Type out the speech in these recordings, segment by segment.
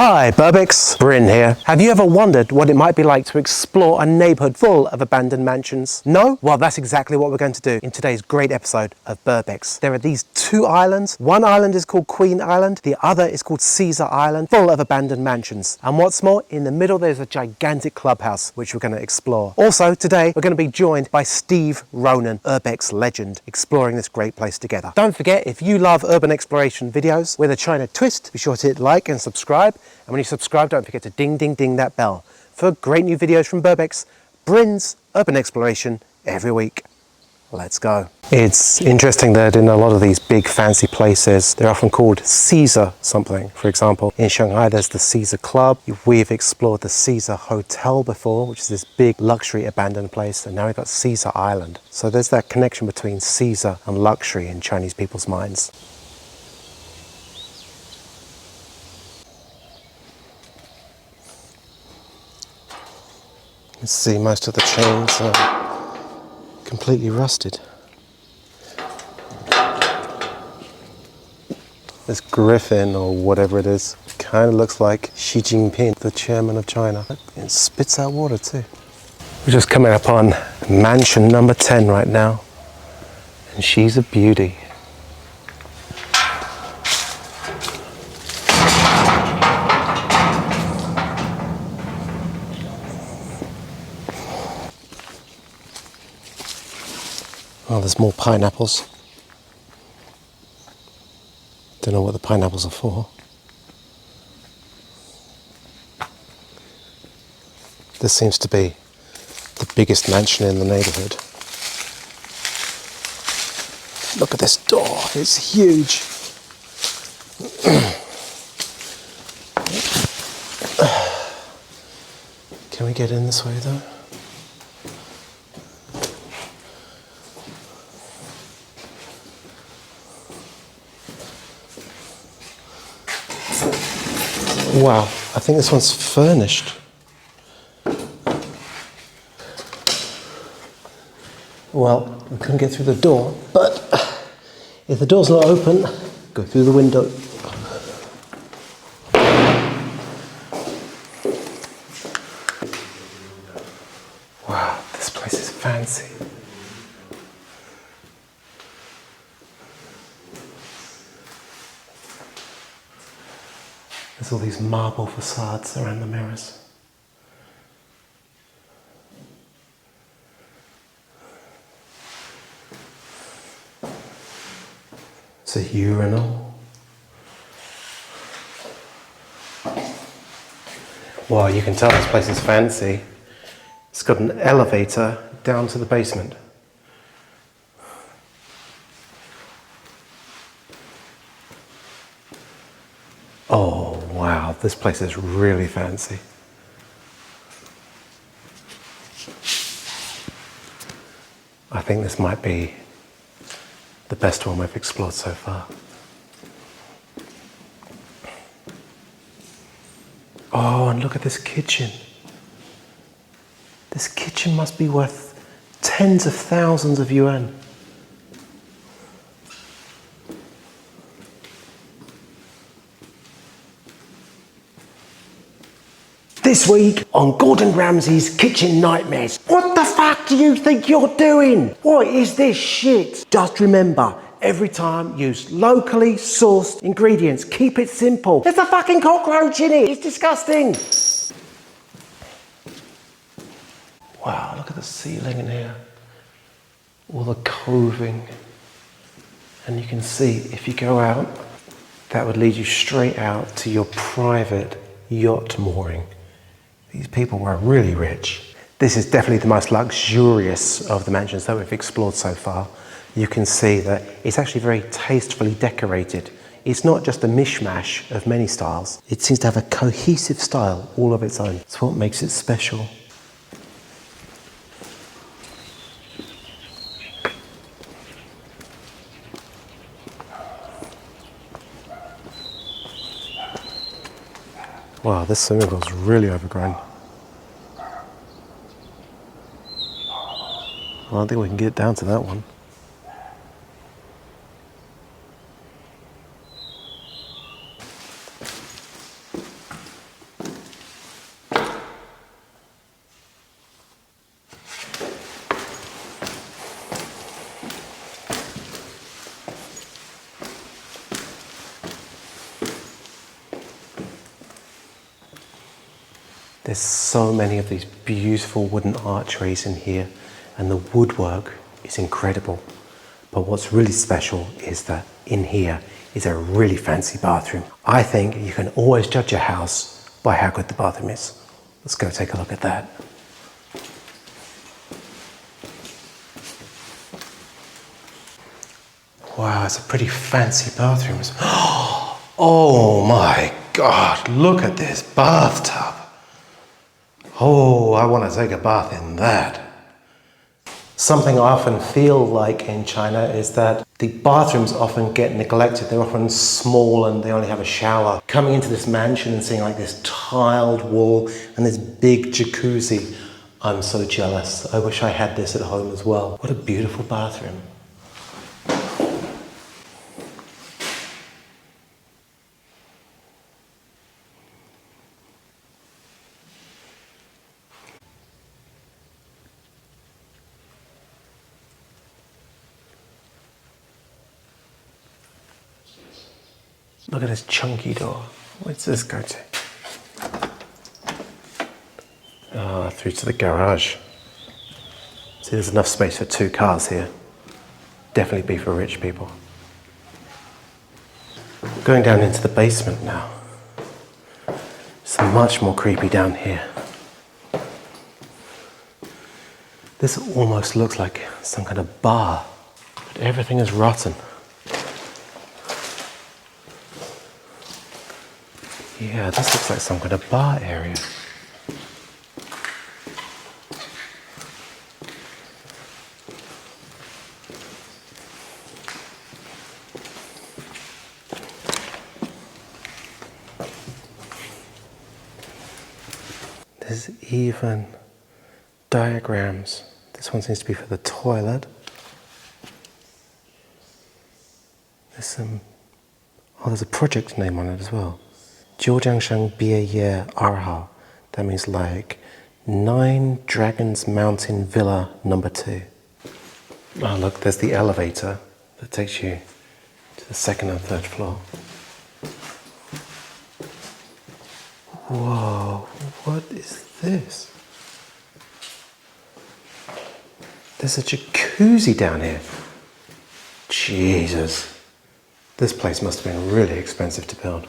Hi Burbex, Brin here. Have you ever wondered what it might be like to explore a neighborhood full of abandoned mansions? No? Well, that's exactly what we're going to do in today's great episode of Burbex. There are these two islands. One island is called Queen Island, the other is called Caesar Island, full of abandoned mansions. And what's more, in the middle there's a gigantic clubhouse, which we're going to explore. Also, today we're going to be joined by Steve Ronan, Urbex legend, exploring this great place together. Don't forget, if you love urban exploration videos with a China twist, be sure to hit like and subscribe. And when you subscribe, don't forget to ding, ding, ding that bell for great new videos from Burbex, Brin's urban exploration every week. Let's go. It's interesting that in a lot of these big fancy places, they're often called Caesar something. For example, in Shanghai, there's the Caesar Club. We've explored the Caesar Hotel before, which is this big luxury abandoned place. And now we've got Caesar Island. So there's that connection between Caesar and luxury in Chinese people's minds. You see most of the chains are completely rusted. This griffin, or whatever it is, kind of looks like Xi Jinping, the chairman of China. It spits out water too. We're just coming up on mansion number 10 right now, and she's a beauty. Oh, there's more pineapples. Don't know what the pineapples are for. This seems to be the biggest mansion in the neighborhood. Look at this door, it's huge. Can we get in this way though? Wow, I think this one's furnished. Well, we couldn't get through the door, but if the door's not open, go through the window. Wow, this place is fancy. There's all these marble facades around the mirrors. It's a urinal. Well, you can tell this place is fancy. It's got an elevator down to the basement. Oh, wow, this place is really fancy. I think this might be the best one we've explored so far. Oh, and look at this kitchen. This kitchen must be worth tens of thousands of yuan. This week on Gordon Ramsay's Kitchen Nightmares. What the fuck do you think you're doing? What is this shit? Just remember, every time use locally sourced ingredients. Keep it simple. There's a fucking cockroach in it. It's disgusting. Wow, look at the ceiling in here. All the coving. And you can see if you go out, that would lead you straight out to your private yacht mooring. These people were really rich. This is definitely the most luxurious of the mansions that we've explored so far. You can see that it's actually very tastefully decorated. It's not just a mishmash of many styles. It seems to have a cohesive style all of its own. It's what makes it special. Wow, this swimming pool's really overgrown. I don't think we can get down to that one. There's so many of these beautiful wooden archways in here, and the woodwork is incredible. But what's really special is that in here is a really fancy bathroom. I think you can always judge a house by how good the bathroom is. Let's go take a look at that. Wow, it's a pretty fancy bathroom. Oh my God, look at this bathtub. Oh, I want to take a bath in that. Something I often feel like in China is that the bathrooms often get neglected. They're often small and they only have a shower. Coming into this mansion and seeing like this tiled wall and this big jacuzzi, I'm so jealous. I wish I had this at home as well. What a beautiful bathroom. Look at this chunky door. What's this go to? Ah, through to the garage. See, there's enough space for 2 cars here. Definitely be for rich people. Going down into the basement now. It's much more creepy down here. This almost looks like some kind of bar, but everything is rotten. Yeah, this looks like some kind of bar area. There's even diagrams. This one seems to be for the toilet. There's some, oh, there's a project name on it as well. 九江省毕业业2号. That means like 9 Dragons Mountain Villa number 2. Oh look, there's the elevator that takes you to the 2nd and 3rd floor. Whoa, what is this? There's a jacuzzi down here. Jesus. This place must have been really expensive to build.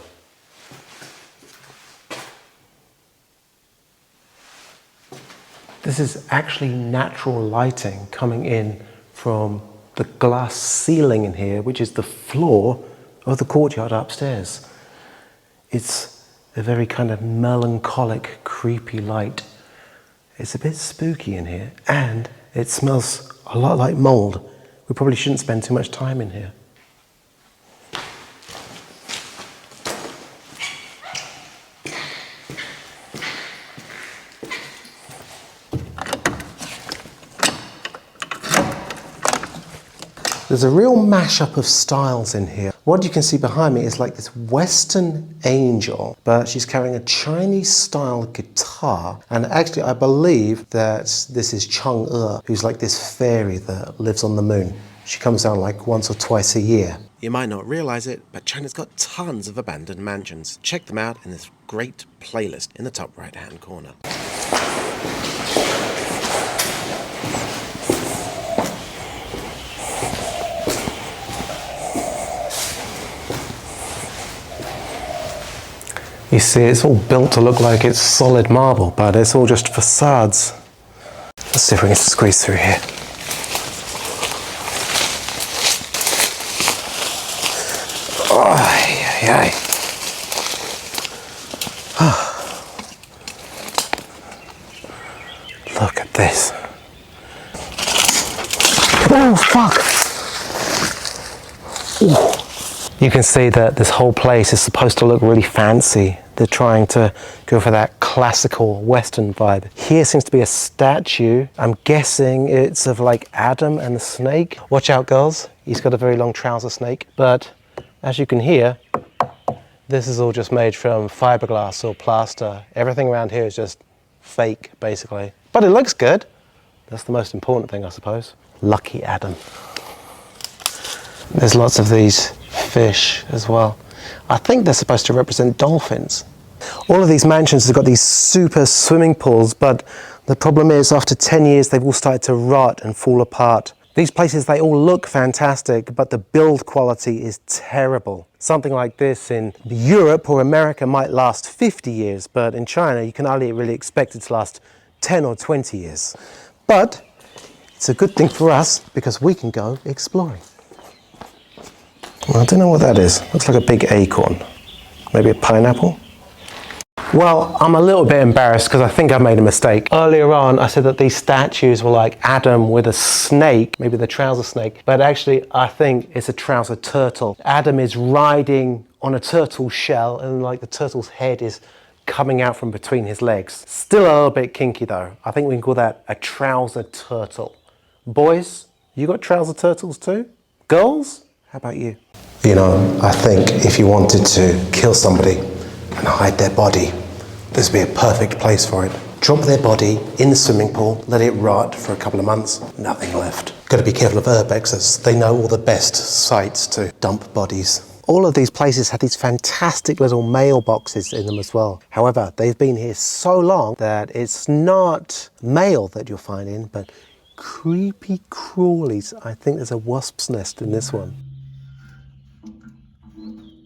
This is actually natural lighting coming in from the glass ceiling in here, which is the floor of the courtyard upstairs. It's a very kind of melancholic, creepy light. It's a bit spooky in here, and it smells a lot like mold. We probably shouldn't spend too much time in here. There's a real mashup of styles in here. What you can see behind me is like this Western angel, but she's carrying a Chinese style guitar. And actually I believe that this is Chang'e, who's like this fairy that lives on the moon. She comes down like once or twice a year. You might not realize it, but China's got tons of abandoned mansions. Check them out in this great playlist in the top right-hand corner. You see, it's all built to look like it's solid marble, but it's all just facades. Let's see if we can squeeze through here. Oh, ay. Look at this. Oh, fuck! Ooh. You can see that this whole place is supposed to look really fancy. They're trying to go for that classical Western vibe. Here seems to be a statue. I'm guessing it's of like Adam and the snake. Watch out, girls. He's got a very long trouser snake. But as you can hear, this is all just made from fiberglass or plaster. Everything around here is just fake, basically. But it looks good. That's the most important thing, I suppose. Lucky Adam. There's lots of these fish as well. I think they're supposed to represent dolphins. All of these mansions have got these super swimming pools, but the problem is after 10 years they've all started to rot and fall apart. These places, they all look fantastic, but the build quality is terrible. Something like this in Europe or America might last 50 years, but in China you can only really expect it to last 10 or 20 years. But it's a good thing for us because we can go exploring. Well, I don't know what that is. Looks like a big acorn. Maybe a pineapple? Well, I'm a little bit embarrassed because I think I made a mistake. Earlier on, I said that these statues were like Adam with a snake, maybe the trouser snake, but actually I think it's a trouser turtle. Adam is riding on a turtle shell and like the turtle's head is coming out from between his legs. Still a little bit kinky though. I think we can call that a trouser turtle. Boys, you got trouser turtles too? Girls, how about you? You know, I think if you wanted to kill somebody and hide their body, this would be a perfect place for it. Drop their body in the swimming pool, let it rot for a couple of months, nothing left. Got to be careful of Urbex as they know all the best sites to dump bodies. All of these places have these fantastic little mailboxes in them as well. However, they've been here so long that it's not mail that you'll find in, but creepy crawlies. I think there's a wasp's nest in this one.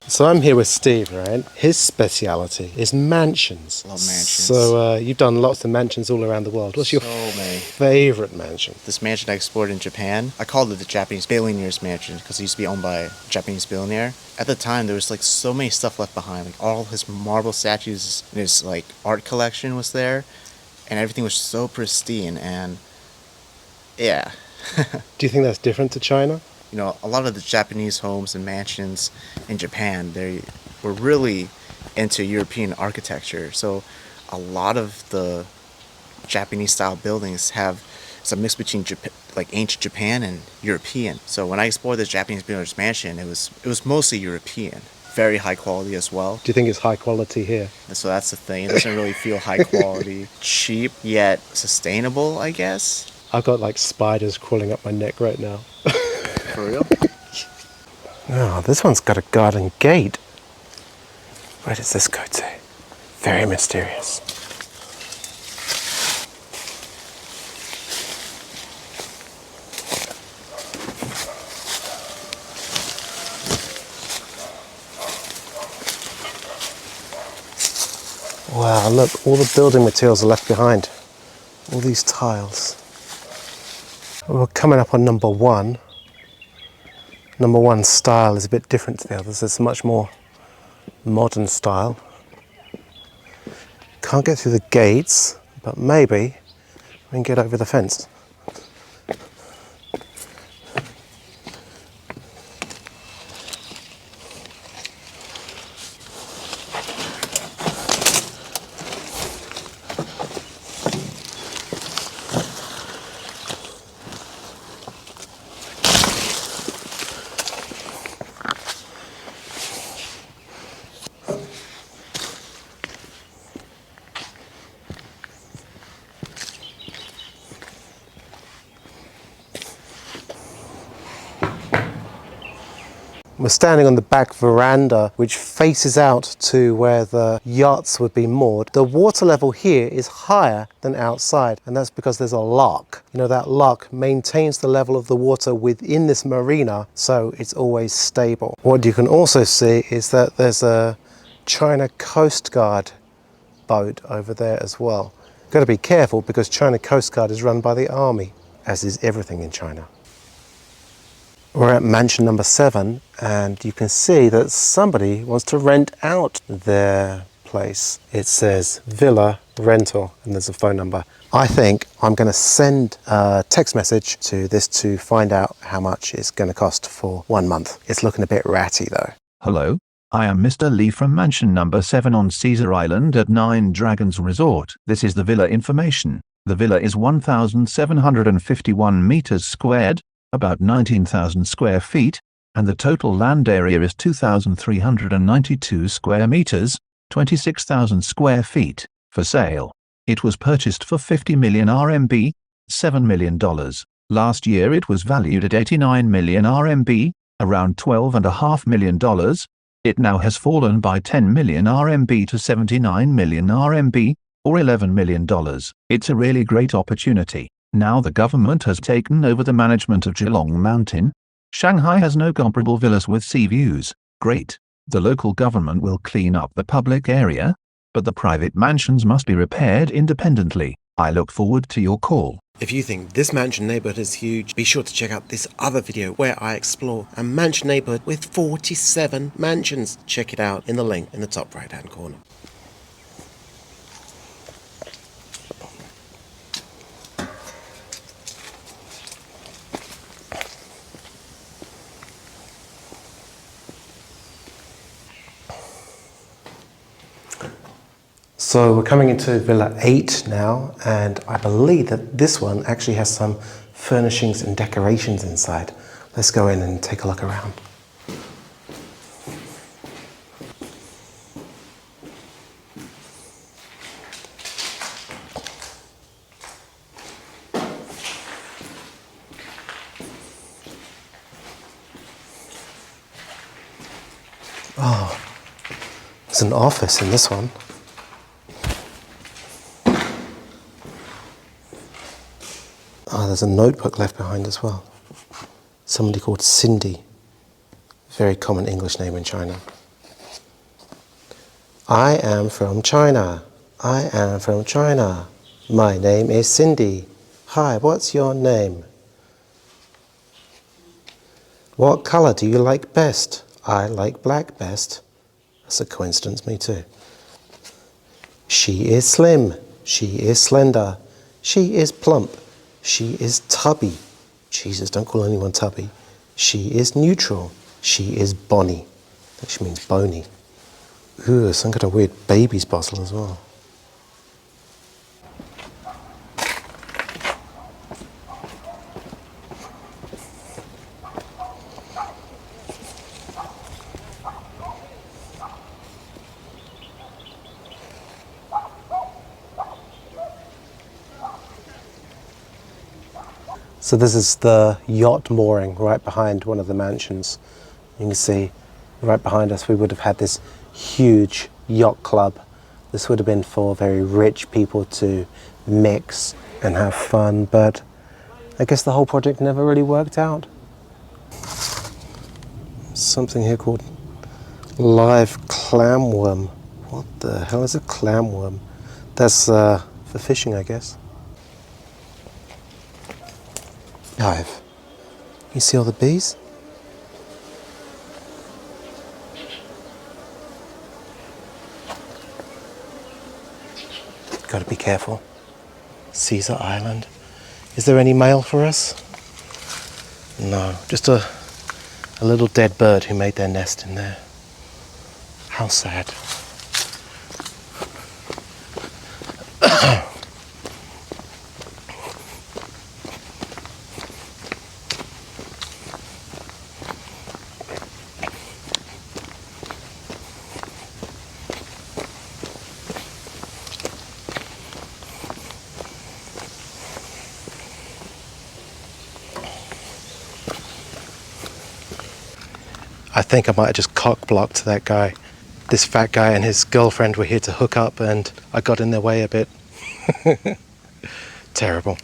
So I'm here with Steve, right? His speciality is mansions. Love mansions. So you've done lots of mansions all around the world. What's your favorite mansion? This mansion I explored in Japan, I called it the Japanese billionaire's mansion because it used to be owned by a Japanese billionaire. At the time, there was like so many stuff left behind. Like all his marble statues and his like art collection was there, and everything was so pristine. And yeah. Do you think that's different to China? You know, a lot of the Japanese homes and mansions in Japan, they were really into European architecture. So a lot of the Japanese style buildings have it's a mix between like ancient Japan and European. So when I explored the Japanese billionaire's mansion, it was mostly European. Very high quality as well. Do you think it's high quality here? So that's the thing. It doesn't really feel high quality. Cheap yet sustainable, I guess. I've got like spiders crawling up my neck right now. For real? Oh, this one's got a garden gate. Where does this go to? Very mysterious. Wow, look, all the building materials are left behind. All these tiles. We're coming up on number one. Number one style is a bit different to the others. It's a much more modern style. Can't get through the gates, but maybe we can get over the fence. We're standing on the back veranda, which faces out to where the yachts would be moored. The water level here is higher than outside, and that's because there's a lock. You know, that lock maintains the level of the water within this marina, so it's always stable. What you can also see is that there's a China Coast Guard boat over there as well. Got to be careful because China Coast Guard is run by the army, as is everything in China. We're at mansion number 7, and you can see that somebody wants to rent out their place. It says villa rental, and there's a phone number. I think I'm going to send a text message to this to find out how much it's going to cost for 1 month. It's looking a bit ratty though. Hello, I am Mr. Lee from mansion number 7 on Caesar Island at 9 Dragons Resort. This is the villa information. The villa is 1,751 meters squared, about 19,000 square feet, and the total land area is 2,392 square meters, 26,000 square feet, for sale. It was purchased for 50 million RMB, $7 million. Last year it was valued at 89 million RMB, around $12.5 million. It now has fallen by 10 million RMB to 79 million RMB, or $11 million. It's a really great opportunity. Now the government has taken over the management of Geelong Mountain. Shanghai has no comparable villas with sea views. Great. The local government will clean up the public area, but the private mansions must be repaired independently. I look forward to your call. If you think this mansion neighborhood is huge, be sure to check out this other video where I explore a mansion neighborhood with 47 mansions. Check it out in the link in the top right hand corner. So we're coming into Villa 8 now, and I believe that this one actually has some furnishings and decorations inside. Let's go in and take a look around. Oh, there's an office in this one. Oh, there's a notebook left behind as well. Somebody called Cindy. Very common English name in China. I am from China. I am from China. My name is Cindy. Hi, what's your name? What color do you like best? I like black best. That's a coincidence, me too. She is slim. She is slender. She is plump. She is tubby. Jesus, don't call anyone tubby. She is neutral. She is bonny. Which means bony. Ooh, some kind of weird baby's bottle as well. So this is the yacht mooring right behind one of the mansions. You can see right behind us we would have had this huge yacht club. This would have been for very rich people to mix and have fun, but I guess the whole project never really worked out. Something here called live clamworm. What the hell is a clamworm? That's for fishing, I guess. Hive. You see all the bees? Gotta be careful. Caesar Island. Is there any mail for us? No, just a little dead bird who made their nest in there. How sad. I think I might have just cock-blocked that guy. This fat guy and his girlfriend were here to hook up and I got in their way a bit. Terrible.